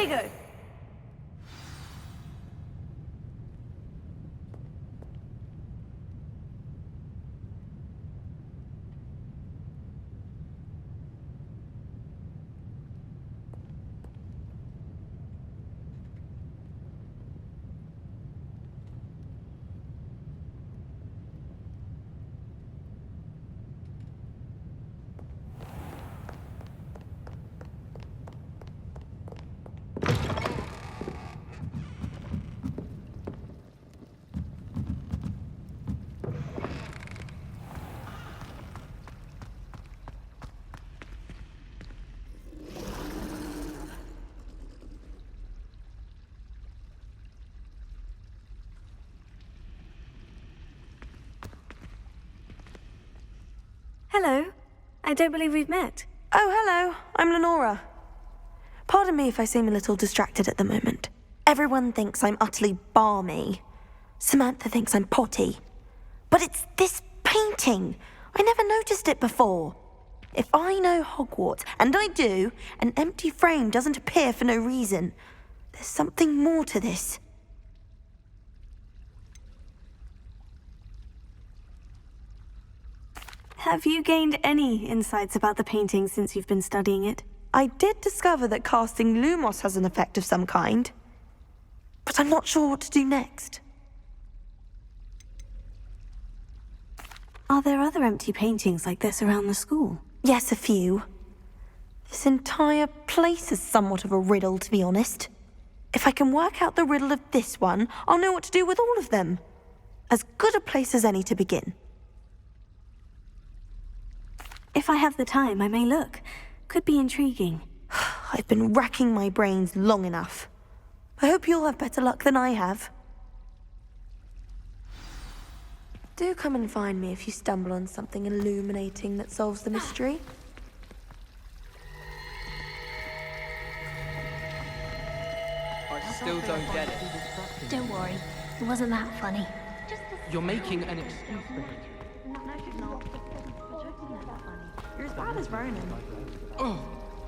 Potato! Hello. I don't believe we've met. Oh, hello. I'm Lenora. Pardon me if I seem a little distracted at the moment. Everyone thinks I'm utterly balmy. Samantha thinks I'm potty. But it's this painting. I never noticed it before. If I know Hogwarts, and I do, an empty frame doesn't appear for no reason. There's something more to this. Have you gained any insights about the painting since you've been studying it? I did discover that casting Lumos has an effect of some kind. But I'm not sure what to do next. Are there other empty paintings like this around the school? Yes, a few. This entire place is somewhat of a riddle, to be honest. If I can work out the riddle of this one, I'll know what to do with all of them. As good a place as any to begin. If I have the time, I may look. Could be intriguing. I've been racking my brains long enough. I hope you'll have better luck than I have. Do come and find me if you stumble on something illuminating that solves the mystery. I still don't get it. Don't worry, it wasn't that funny. You're making an excuse for him. You're as bad as Ronan. Oh,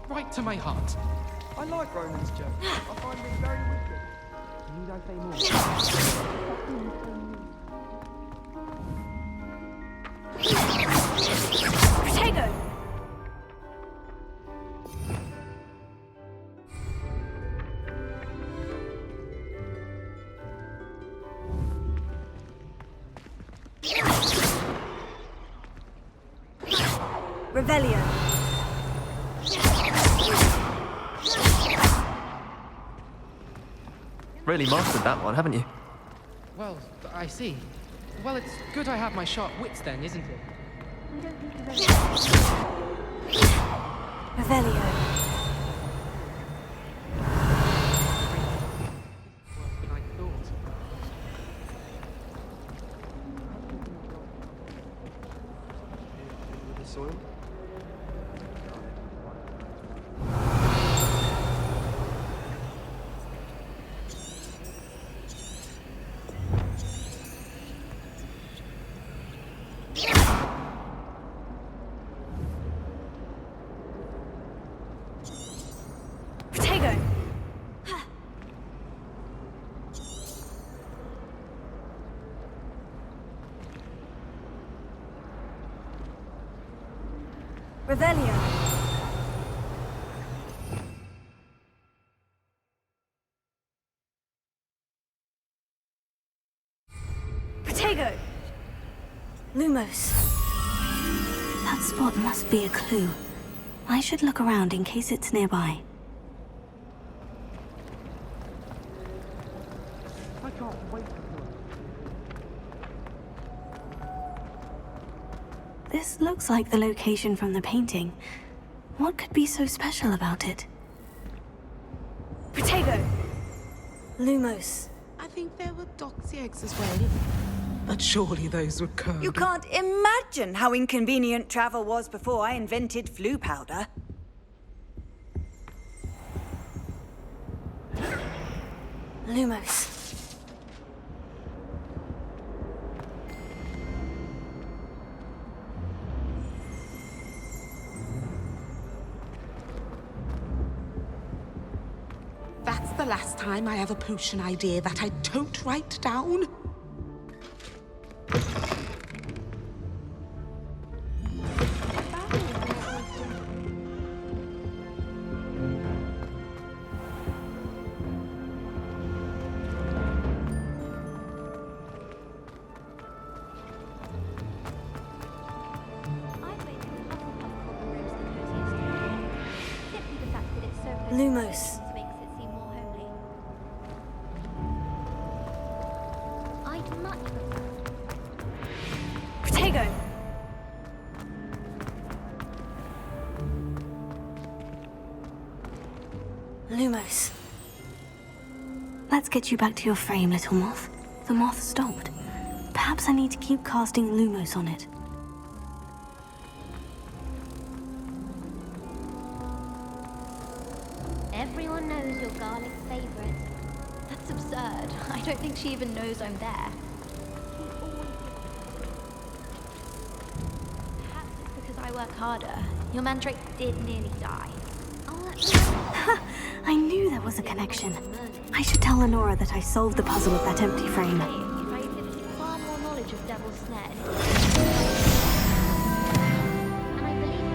right to my heart. I like Ronan's jokes. I find them very wicked. Need I say more? Potato! Revelio. Really mastered that one, haven't you? Well, I see. Well, it's good I have my sharp wits then, isn't it? Revelio. Worse than I thought. With the soil? Potato! Revelio. Potato! Lumos. That spot must be a clue. I should look around in case it's nearby. I can't wait to This looks like the location from the painting. What could be so special about it? Potato! Lumos. I think there were doxy eggs as well. But surely those were code. You can't imagine how inconvenient travel was before I invented flu powder. Lumos. That's the last time I have a potion idea that I don't write down. Lumos. I'd much prefer. Protego. Lumos. Let's get you back to your frame, little moth. The moth stopped. Perhaps I need to keep casting Lumos on it. Everyone knows you're Garlic's favorite. That's absurd. I don't think she even knows I'm there. Perhaps it's Because I work harder. Your mandrake did nearly die. I knew there was a connection. I should tell Lenora that I solved the puzzle of that empty frame. If I exhibited far more knowledge of Devil's Snare. And I believe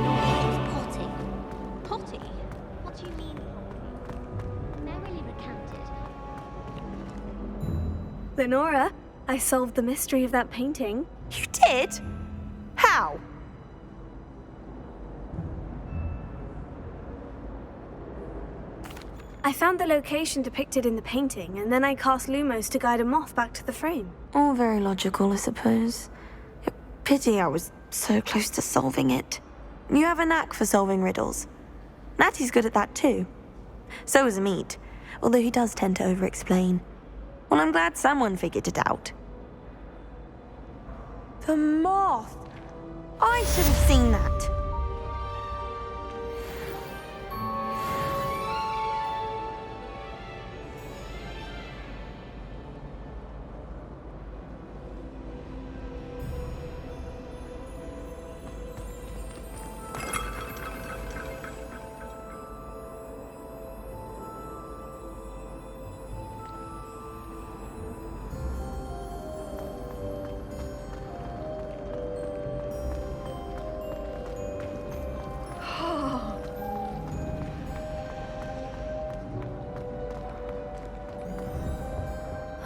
Garlic potty. Potty? What do you mean, potty? Merrily recounted. Lenora, I solved the mystery of that painting. You did? How? I found the location depicted in the painting, and then I cast Lumos to guide a moth back to the frame. All very logical, I suppose. Pity I was so close to solving it. You have a knack for solving riddles. Natty's good at that too. So is Amit, although he does tend to over-explain. Well, I'm glad someone figured it out. The moth! I should have seen that.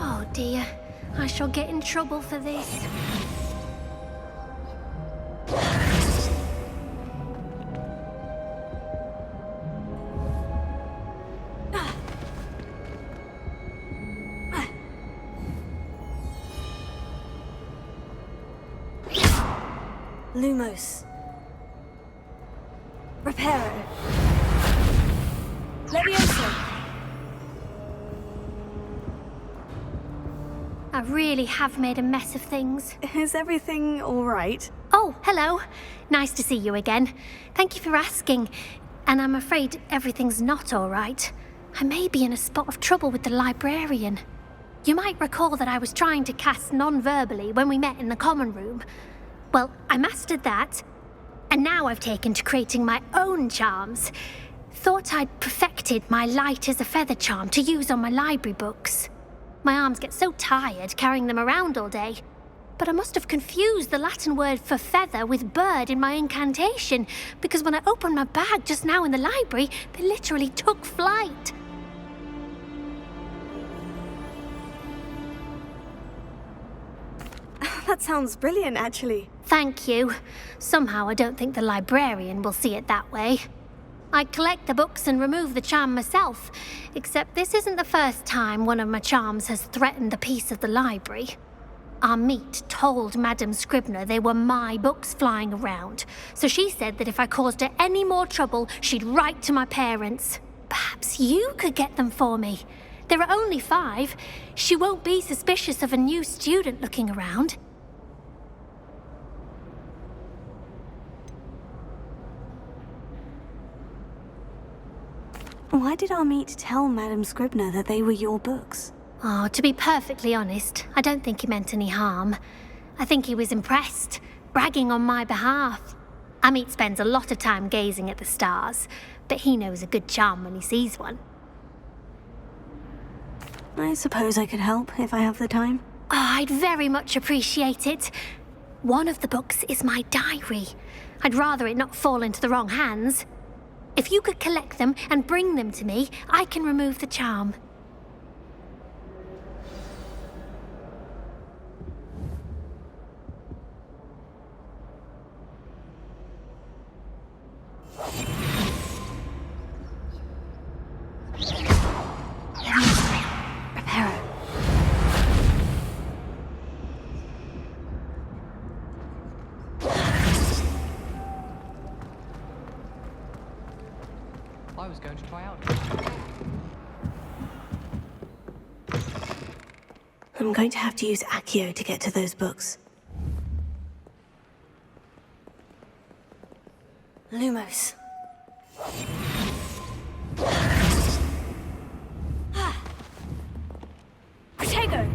Oh dear, I shall get in trouble for this. Lumos. Reparo. Levioso. I really have made a mess of things. Is everything all right? Oh, hello. Nice to see you again. Thank you for asking. And I'm afraid everything's not all right. I may be in a spot of trouble with the librarian. You might recall that I was trying to cast non-verbally when we met in the common room. Well, I mastered that. And now I've taken to creating my own charms. Thought I'd perfected my light as a feather charm to use on my library books. My arms get so tired carrying them around all day. But I must have confused the Latin word for feather with bird in my incantation, because when I opened my bag just now in the library, they literally took flight. That sounds brilliant, actually. Thank you. Somehow I don't think the librarian will see it that way. I collect the books and remove the charm myself, except this isn't the first time one of my charms has threatened the peace of the library. Amit told Madame Scribner they were my books flying around, so she said that if I caused her any more trouble, she'd write to my parents. Perhaps you could get them for me. There are only 5. She won't be suspicious of a new student looking around. Why did Amit tell Madame Scribner that they were your books? Oh, to be perfectly honest, I don't think he meant any harm. I think he was impressed, bragging on my behalf. Amit spends a lot of time gazing at the stars, but he knows a good charm when he sees one. I suppose I could help if I have the time. Oh, I'd very much appreciate it. One of the books is my diary. I'd rather it not fall into the wrong hands. If you could collect them and bring them to me, I can remove the charm. Reparo. I was going to try out. I'm going to have to use Accio to get to those books. Lumos. Protego!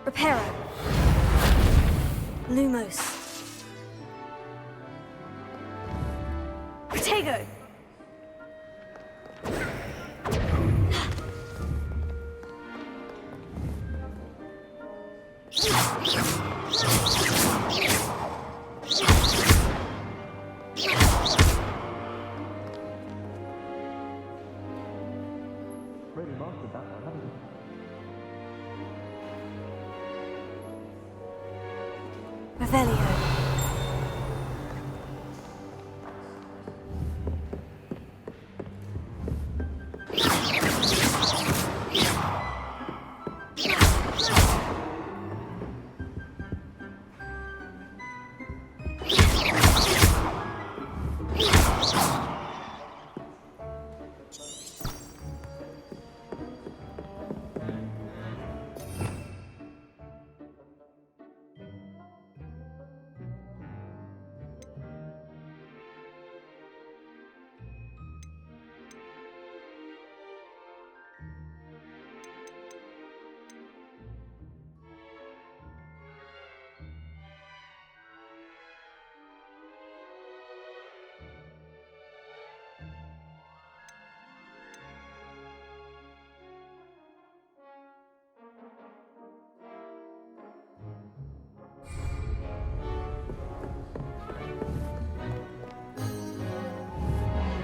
Reparo. Lumos. Protego! Really mastered that one, haven't you? Revelio.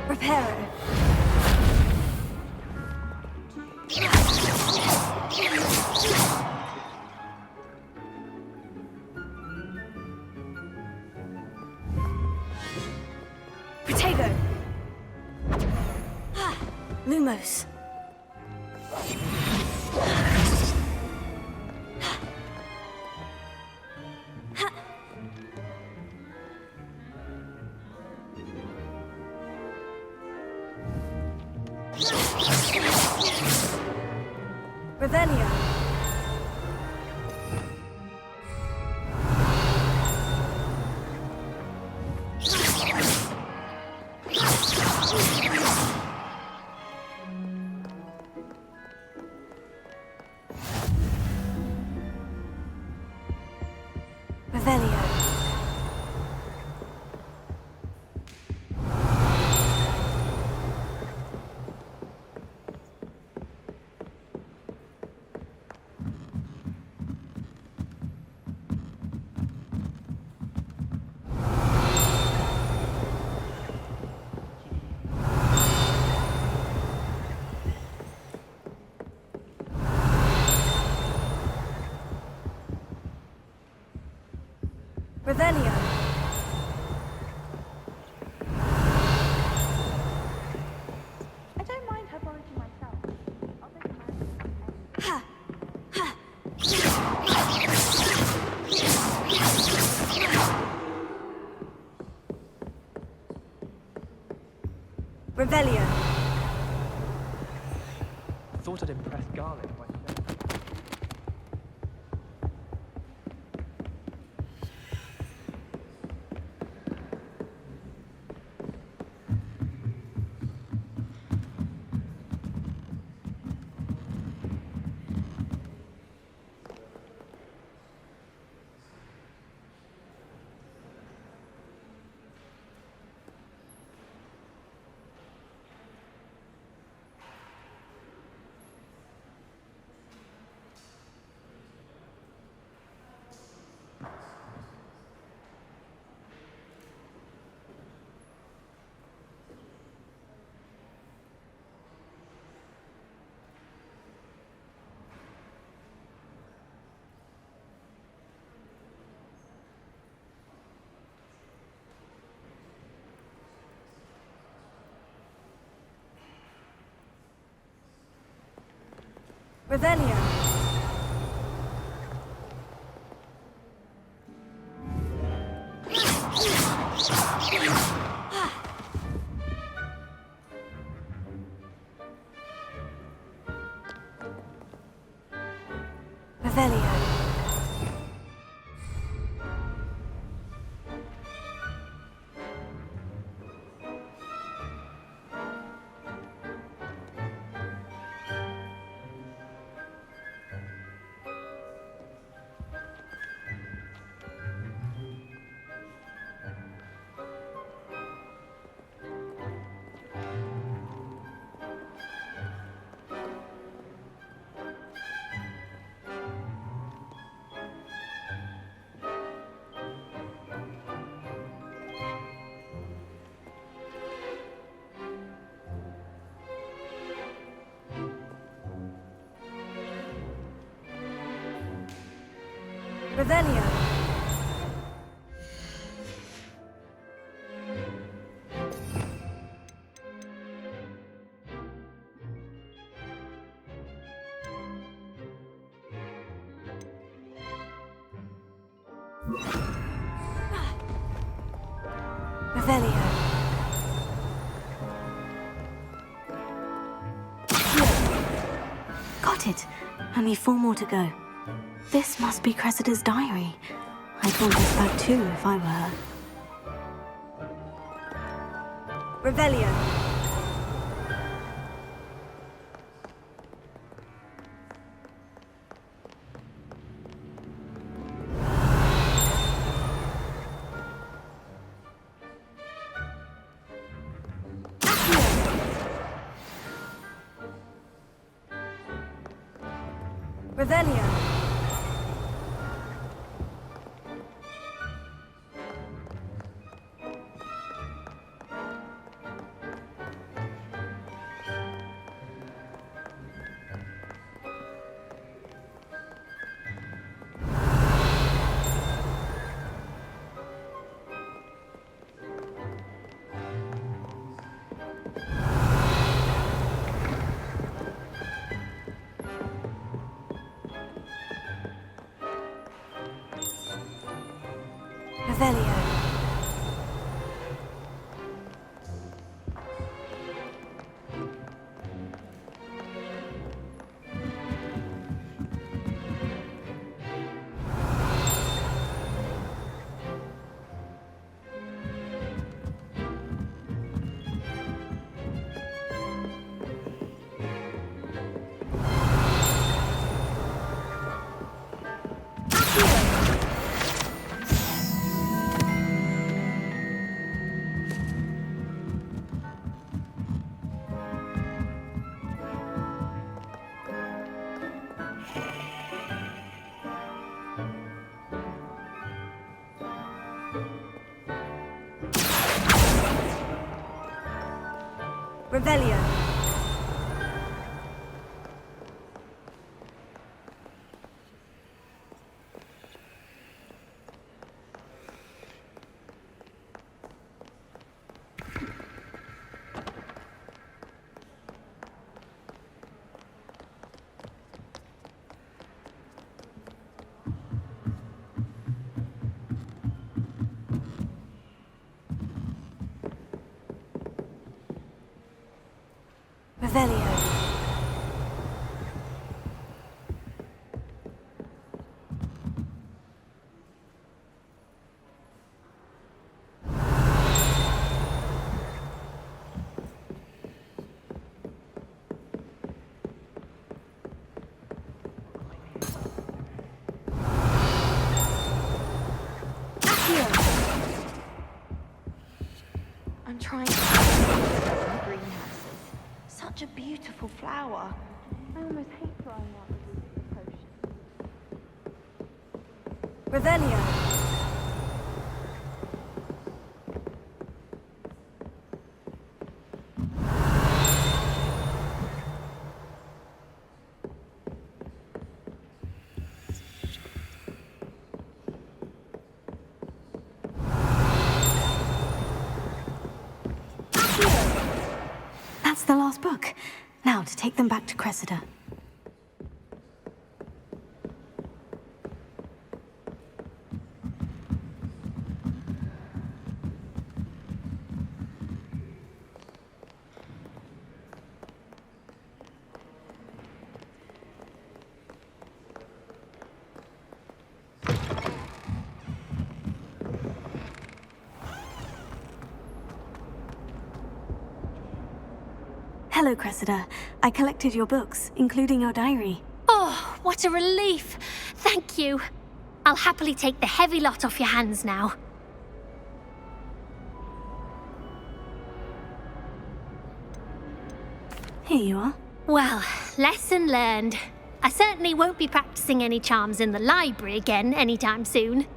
Reparo. Protego. Lumos. Revelio. Revelio. Revelio. I don't mind herbology myself. I'll take a man. Ha! Ha! Revelio. Thought I'd impress Garlic by Revelio. Revelio. Revelio. Revelio. Got it. Only 4 more to go. This must be Cressida's diary. I'd want this back too if I were her. Revelio. Revelio. Revelio. Revelio. Revelio. I'm trying to the greenhouses. Such a beautiful flower. I almost hate throwing out the potion. Revelio. That's the last book. Now to take them back to Cressida. Hello, Cressida. I collected your books, including your diary. Oh, what a relief. Thank you. I'll happily take the heavy lot off your hands now. Here you are. Well, lesson learned. I certainly won't be practicing any charms in the library again anytime soon.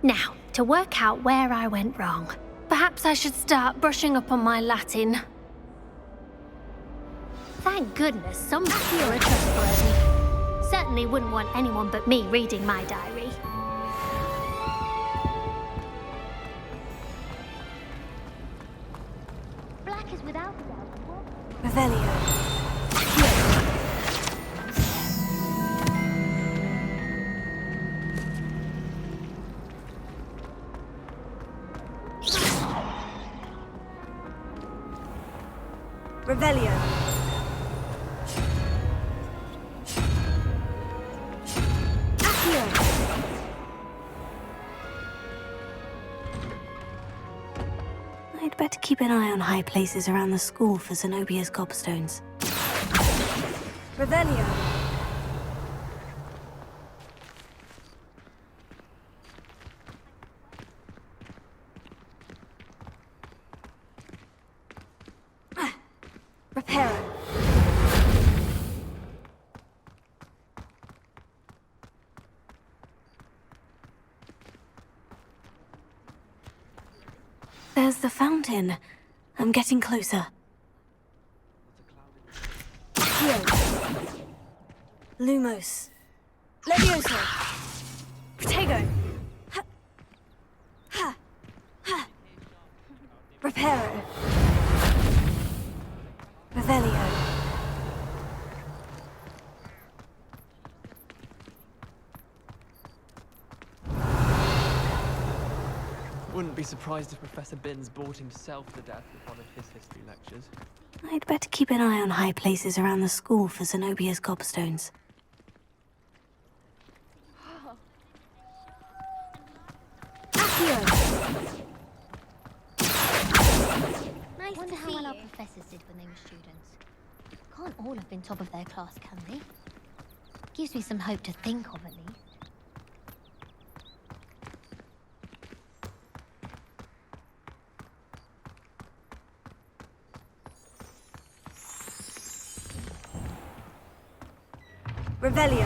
Now, to work out where I went wrong. Perhaps I should start brushing up on my Latin. Thank goodness some people are trustworthy. Certainly wouldn't want anyone but me reading my diary. Black is without doubt. Revelio. Revelio. I'd better keep an eye on high places around the school for Zenobia's gobstones. Revelio. Reparo. There's the fountain. I'm getting closer. Lumos. Levioso. Protego. Ha. Ha. Ha. Reparo. Revelio. Wouldn't be surprised if Professor Binns bored himself to death with one of his history lectures. I'd better keep an eye on high places around the school for Zenobia's gobstones. Nice Wonder how well our professors did when they were students. Can't all have been top of their class, can they? Gives me some hope to think of, at least. Revelio.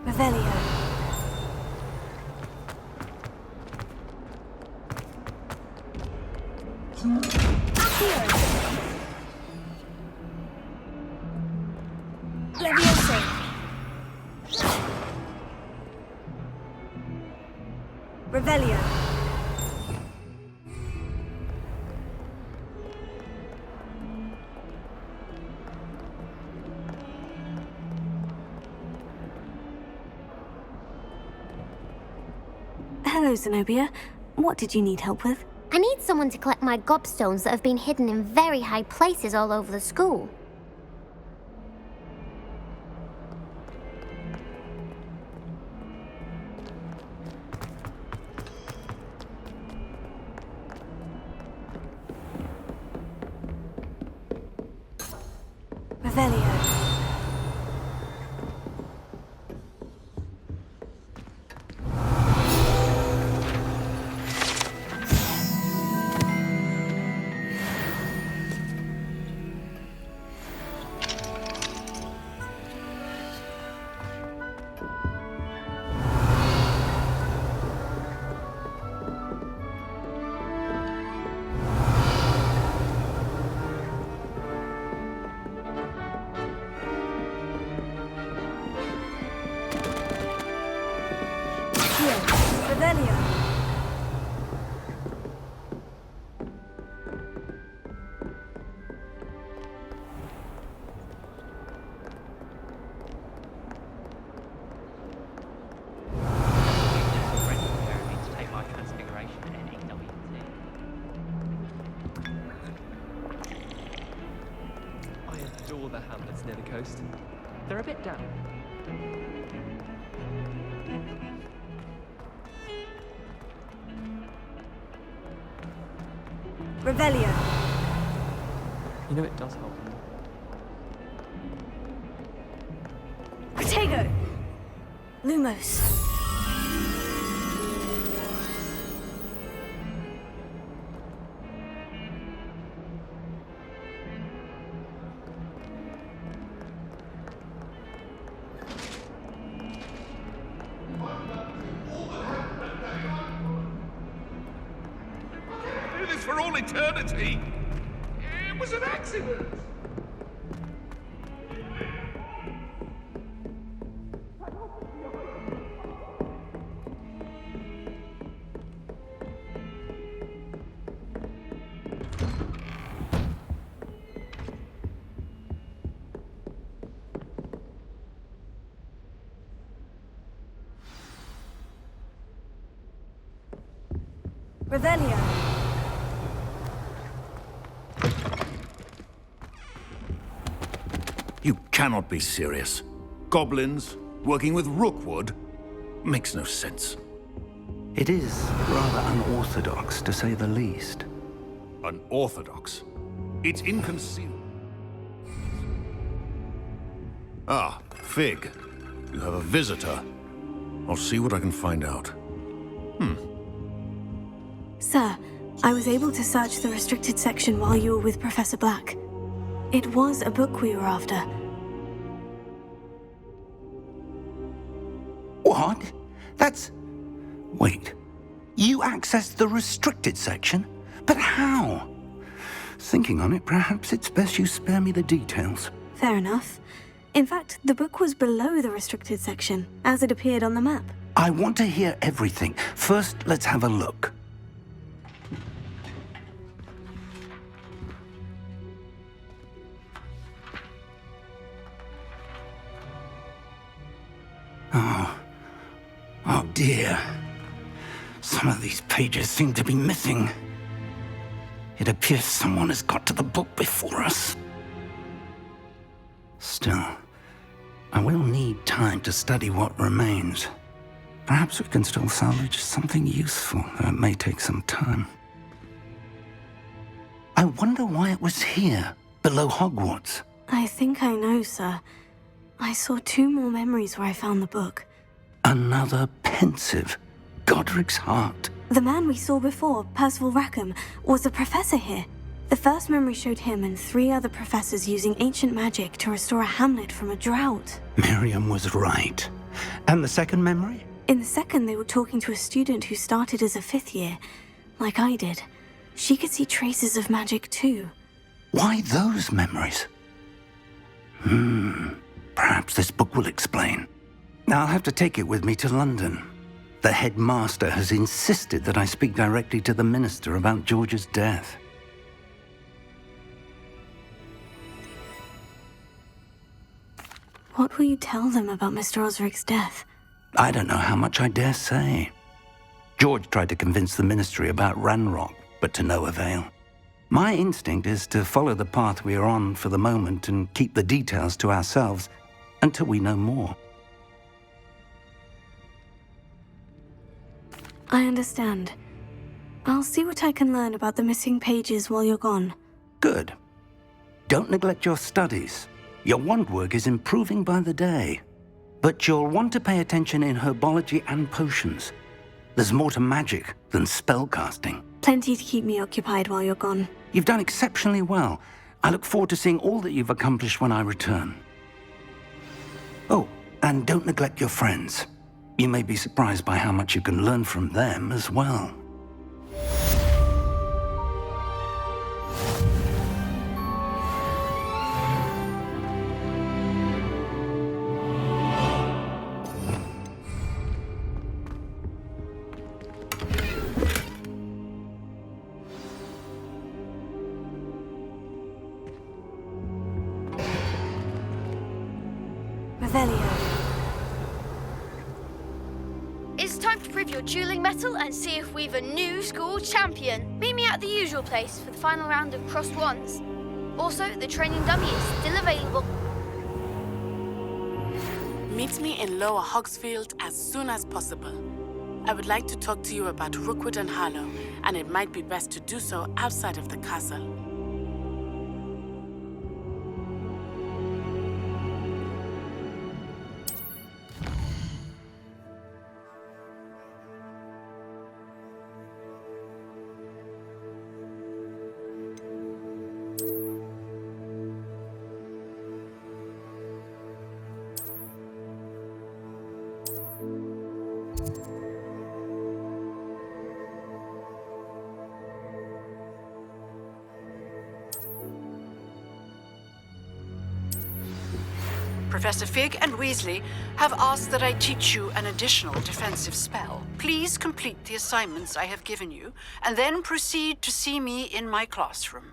Revelio. Levioso. Revelio. Hello, Zenobia. What did you need help with? I need someone to collect my gobstones that have been hidden in very high places all over the school. Revelio. Revelio. To take my transfiguration in EWT. I adore the hamlets near the coast. They're a bit damp. Revelio. You know it does help. Protego. Lumos. Do this for all eternity. It was an accident. Revelio. You cannot be serious. Goblins working with rookwood makes no sense. It is rather unorthodox, to say the least. Unorthodox? It's inconceivable. Ah, Fig. You have a visitor. I'll see what I can find out. Sir, I was able to search the restricted section while you were with Professor Black. It was a book we were after. What? That's... Wait. You accessed the restricted section? But how? Thinking on it, perhaps it's best you spare me the details. Fair enough. In fact, the book was below the restricted section, as it appeared on the map. I want to hear everything. First, let's have a look. Oh dear. Some of these pages seem to be missing. It appears someone has got to the book before us. Still, I will need time to study what remains. Perhaps we can still salvage something useful, though it may take some time. I wonder why it was here, below Hogwarts. I think I know, sir. I saw 2 more memories where I found the book. Another pensive. Godric's heart. The man we saw before, Percival Rackham, was a professor here. The first memory showed him and 3 other professors using ancient magic to restore a hamlet from a drought. Miriam was right. And the second memory? In the second, they were talking to a student who started as a 5th year, like I did. She could see traces of magic too. Why those memories? Perhaps this book will explain. I'll have to take it with me to London. The headmaster has insisted that I speak directly to the minister about George's death. What will you tell them about Mr. Osric's death? I don't know how much I dare say. George tried to convince the ministry about Ranrock, but to no avail. My instinct is to follow the path we are on for the moment and keep the details to ourselves until we know more. I understand. I'll see what I can learn about the missing pages while you're gone. Good. Don't neglect your studies. Your wand work is improving by the day. But you'll want to pay attention in herbology and potions. There's more to magic than spellcasting. Plenty to keep me occupied while you're gone. You've done exceptionally well. I look forward to seeing all that you've accomplished when I return. Oh, and don't neglect your friends. You may be surprised by how much you can learn from them as well. It's time to prove your dueling mettle and see if we've a new school champion. Meet me at the usual place for the final round of crossed wands. Also, the training dummy is still available. Meet me in Lower Hogsfield as soon as possible. I would like to talk to you about Rookwood and Harlow, and it might be best to do so outside of the castle. Professor Fig and Weasley have asked that I teach you an additional defensive spell. Please complete the assignments I have given you, and then proceed to see me in my classroom.